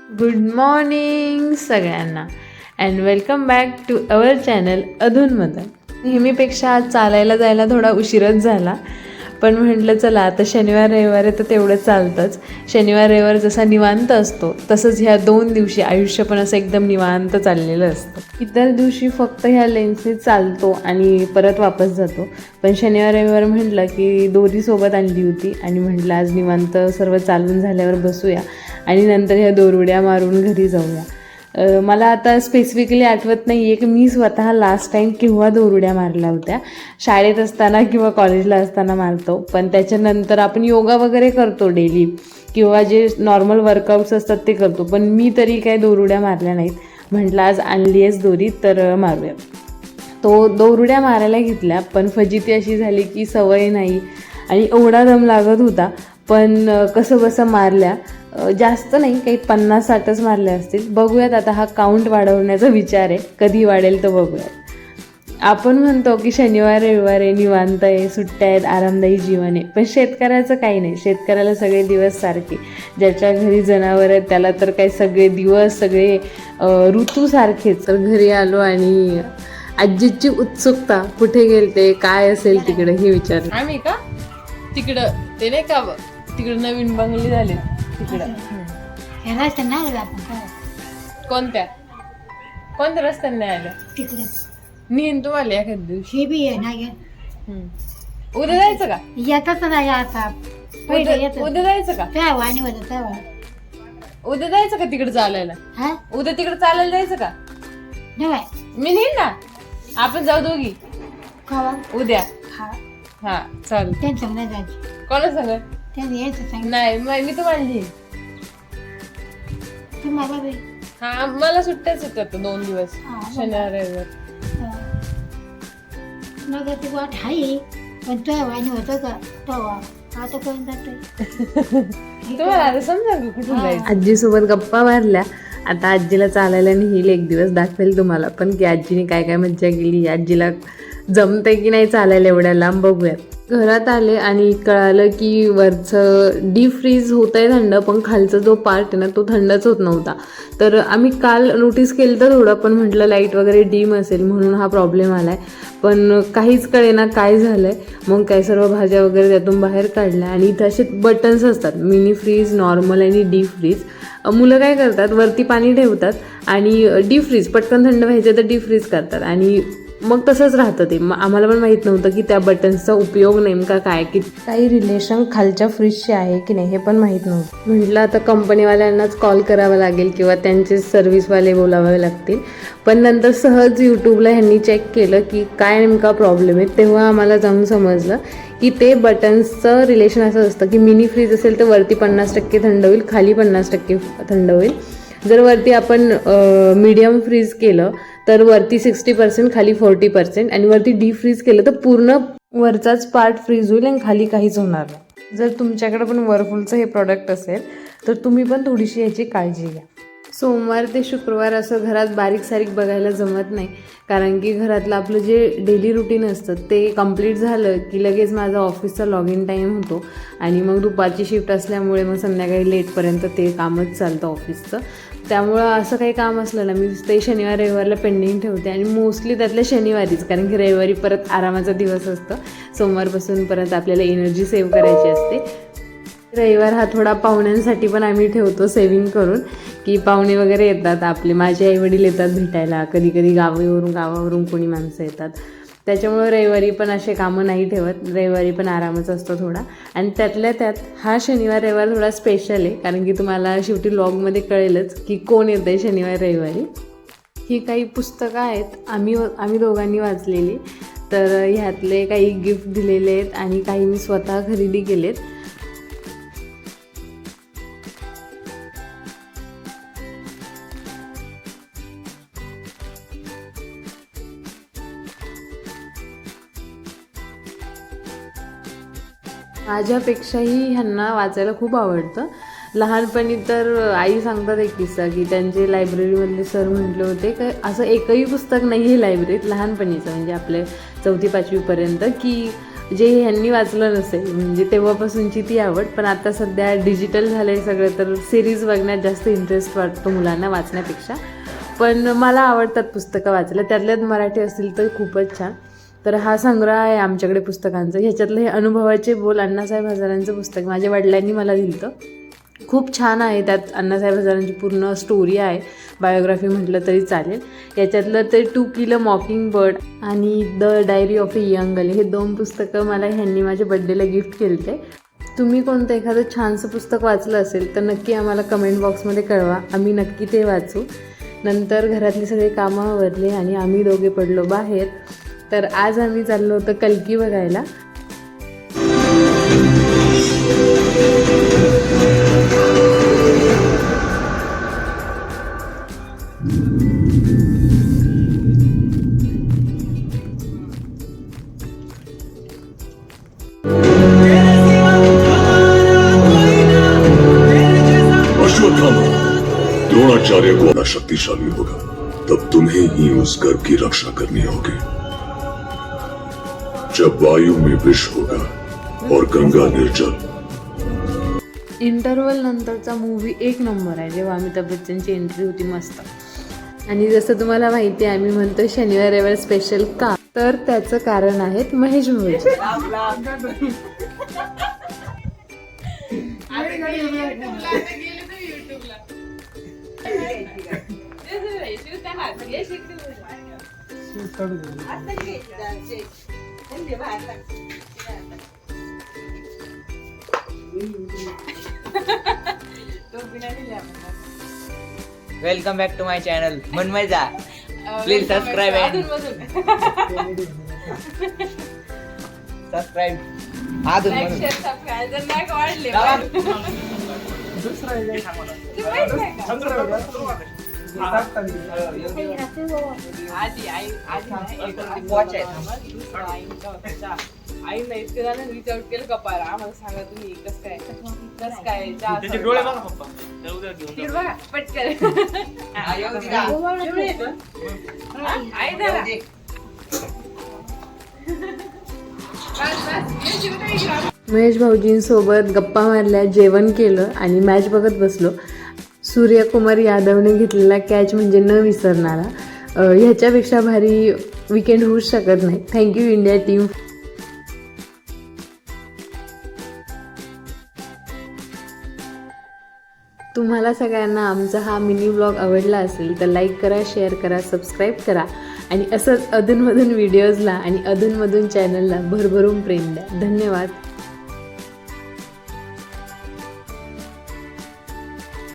Good morning सगळ्यांना and welcome back to our channel अधूनमधून. नेहमीपेक्षा आज चालायला जायला थोडा उशीरच झाला, पण म्हटलं चला आता शनिवार रविवार आहे तर तेवढं चालतंच. शनिवार रविवार जसा निवांत असतो तसंच ह्या 2 दिवशी आयुष्य पण असं एकदम निवांत चाललेलं असतं. इतर दिवशी फक्त ह्या लेन्सने चालतो आणि परत वापस जातो, पण शनिवार रविवार म्हटलं की दोरी सोबत आणली होती आणि म्हटलं आज निवांत सर्व चालून झाल्यावर बसूया आणि नंतर ह्या दोरउड्या मारून घरी जाऊया. मला आता स्पेसिफिकली आठवत नाही आहे की मी स्वतः लास्ट टाईम केव्हा दोरउड्या मारल्या होत्या. शाळेत असताना किंवा कॉलेजला असताना मारतो, पण त्याच्यानंतर आपण योगा वगैरे करतो डेली किंवा जे नॉर्मल वर्कआउट्स असतात ते करतो, पण मी तरी काय दोरउड्या मारल्या नाहीत. म्हटलं आज आणली आहेस दोरी तर मारूया. तो दोरउड्या मारायला घेतल्या, पण फजिती अशी झाली की सवय नाही आणि एवढा दम लागत होता, पण कसं बसं मारल्या. जास्त नाही, काही 50-60च मारले असतील. बघूयात आता, हा काउंट वाढवण्याचा विचार आहे, कधी वाढेल तर बघूयात. आपण म्हणतो की शनिवार रविवार आहे, निवांत आहे, सुट्ट्या आहेत, आरामदायी जीवन आहे, पण शेतकऱ्याचं काही नाही. शेतकऱ्याला सगळे दिवस सारखे. ज्याच्या घरी जनावर आहेत त्याला तर काही सगळे दिवस, सगळे ऋतू सारखेच. तर घरी आलो आणि आजीची उत्सुकता कुठे गेलते, काय असेल तिकडे हे विचार. आम्ही का तिकडं ते नाही का तिकडं नवीन बंगले झाले तिकडं. कोणत्या कोणत्या रस्त्याने नाही आल्या तिकडे नेहन तुम्हाला एखाद्या दिवशी. हे बी आहे ना गे. उद्या जायचं का? येतच नाही आता. पहिले येत उद्या जायचं का? त्या वाणी होत तेव्हा. उद्या जायचं का तिकडे चालायला? हा उद्या तिकडे चालायला जायचं का? नाही मी नेईन ना, आपण जाऊ दोघी खावा उद्या. हा हा चाल. त्यांचं नाही जायचं, कोणा सांग? त्यांनी यायचं सांग नाही मी तुम्हाला नेईन. तुम्हाला बी. हा मला सुट्ट्याच येतात 2 दिवस हा, शनिवार रविवार. नगर ती वाट आहे, पण त्या वाणी होतं का तेव्हा. आता कोण जातोय तुम्हाला आता समजा कुठून जायचं. आजीसोबत गप्पा मारल्या. आता आजीला चालायला नेईल एक दिवस, दाखवेल तुम्हाला पण की आजीने काय काय मज्जा केली. आजीला जमते की नाही चालायला एवढ्या लांब, बघूयात. घरात आले आणि कळालं की वरचं डीप फ्रीज होतं आहे थंड, पण खालचा जो पार्ट आहे ना तो थंडच होत नव्हता. तर आम्ही काल नोटीस केलं तर थोडं, पण म्हटलं लाईट वगैरे डीम असेल म्हणून हा प्रॉब्लेम आला आहे. पण काहीच कळेना काय झालं आहे. मग काय सर्व भाज्या वगैरे त्यातून बाहेर काढल्या आणि इथं असे बटन्स असतात, मिनी फ्रीज, नॉर्मल आणि डीप फ्रीज. मुलं काय करतात, वरती पाणी ठेवतात आणि डीप फ्रीज पटकन थंड व्हायचं तर डीप फ्रीज करतात आणि मग तसंच राहतं ते. आम्हाला पण माहीत नव्हतं की त्या बटन्सचा उपयोग नेमका काय, की काही रिलेशन खालच्या फ्रीजचे आहे की नाही हे पण माहीत नव्हतं. म्हटलं आता कंपनीवाल्यांनाच कॉल करावा लागेल किंवा त्यांचे सर्व्हिसवाले बोलावे लागतील. पण नंतर सहज यूट्यूबला ह्यांनी चेक केलं की काय नेमका प्रॉब्लेम आहे, तेव्हा आम्हाला जाऊन समजलं की ते बटन्सचं रिलेशन असं असतं की मिनी फ्रीज असेल तर वरती 50% थंड होईल, खाली 50% थंड होईल. जर वरती आपण मीडियम फ्रीज केलं तर वरती 60%, खाली 40%, आणि वरती डीप फ्रीज केलं तर पूर्ण वरचाच पार्ट फ्रीज होईल आणि खाली काहीच होणार नाही. जर तुमच्याकडे पण वर्लपूलचं हे प्रॉडक्ट असेल तर तुम्ही पण थोडीशी याची काळजी घ्या. सोमवार ते शुक्रवार असं घरात बारीक सारीक बघायला जमत नाही, कारण की घरातलं आपलं जे डेली रुटीन असतं ते कंप्लीट झालं की लगेच माझा ऑफिसचा लॉग इन टाईम होतो आणि मग दुपारची शिफ्ट असल्यामुळे मग संध्याकाळी लेटपर्यंत ते कामच चालतं ऑफिसचं. त्यामुळं असं काही काम असलं ना मी ते शनिवार रविवारला पेंडिंग ठेवते आणि मोस्टली त्यातल्या शनिवारीच, कारण की रविवारी परत आरामाचा दिवस असतो. सोमवारपासून परत आपल्याला एनर्जी सेव्ह करायची असते. रविवार हा थोडा पाहुण्यांसाठी पण आम्ही ठेवतो सेव्हिंग करून, की पाहुणे वगैरे येतात आपले, माझे आईवडील येतात भेटायला, कधी कधी गावावरून कोणी माणसं येतात. त्याच्यामुळं रविवारी पण असे कामं नाही ठेवत. रविवारी पण आरामच असतो थोडा. आणि त्यातल्या त्यात हा शनिवार रविवार थोडा स्पेशल आहे, कारण की तुम्हाला शेवटी व्लॉगमध्ये कळेलच की कोण येतं आहे शनिवार रविवारी. ही काही पुस्तकं आहेत आम्ही दोघांनी वाचलेली, तर ह्यातले काही गिफ्ट दिलेले आहेत आणि काही मी स्वतः खरेदी केलेत. माझ्यापेक्षाही ह्यांना वाचायला खूप आवडतं. लहानपणी तर आई सांगतात एक किस्सा की त्यांचे लायब्ररीमधले सर म्हटले होते की असं एकही पुस्तक नाही आहे लायब्ररीत लहानपणीचं, म्हणजे आपले 4वी-5वी पर्यंत, की जे ह्यांनी वाचलं नसेल म्हणजे तेव्हापासूनची ती आवड. पण आता सध्या डिजिटल झालं आहे सगळं, तर सिरीज बघण्यात जास्त इंटरेस्ट वाटतो मुलांना वाचण्यापेक्षा. पण मला आवडतात पुस्तकं वाचायला, त्यातल्यात मराठी असतील तर खूपच छान. तर हा संग्रह आहे आमच्याकडे पुस्तकांचं. ह्याच्यातलं हे अनुभवाचे बोल अण्णासाहेब हजारांचं पुस्तक माझ्या वडिलांनी मला दिलं होतं. खूप छान आहे. त्यात अण्णासाहेब हजारांची पूर्ण स्टोरी आहे, बायोग्राफी म्हटलं तरी चालेल. याच्यातलं ते to kill a mockingbird आणि the diary of a young girl हे 2 पुस्तकं मला ह्यांनी माझ्या बड्डेला गिफ्ट केले होते. तुम्ही कोणतं एखादं छानसं पुस्तक वाचलं असेल तर नक्की आम्हाला कमेंट बॉक्समध्ये कळवा, आम्ही नक्की ते वाचू. नंतर घरातली सगळी कामं आवरली आणि आम्ही दोघे पडलो बाहेर. तर आज आम्ही चाललो होतो कल्की बघायला. अश्वत्थामा, द्रोणाचार्य को बड़ा शक्तिशाली होगा, तब तुम्हें ही उस घर की रक्षा करनी होगी. जब वायु में विष होगा और गंगा निर्जल. इंटरवल नंतरचा मूवी एक नंबर आहे, जेव्हा अमिताभ बच्चनची एंट्री होती मस्त. आणि जसं तुम्हाला माहिती आहे आम्ही म्हणतो शनिवार रविवार स्पेशल का, तर त्याचं कारण आहे महेश भाऊजी. Welcome back to my channel Manmaja. Please subscribe and subscribe. आईला इतकं झालं रीच आउट केलं कपारा. आम्हाला सांगा तुम्ही कसं काय त्याचे डोळे बघा पप्पा, तिकडे बघा पटकन. आई धरा. महेश भाऊजींसोबत गप्पा मारल्या, जेवण केलं आणि मॅच बघत बसलो. सूर्यकुमार यादवने घेतलेला कॅच म्हणजे न विसरणारा. ह्याच्यापेक्षा भारी विकेंड होऊच शकत नाही. Thank you India team. तुम्हाला सगळ्यांना आमचा हा मिनी ब्लॉग आवडला असेल तर लाईक करा, शेअर करा, सबस्क्राईब करा आणि असंच अधूनमधून व्हिडिओजला आणि अधूनमधून चॅनलला भरभरून प्रेम द्या. धन्यवाद.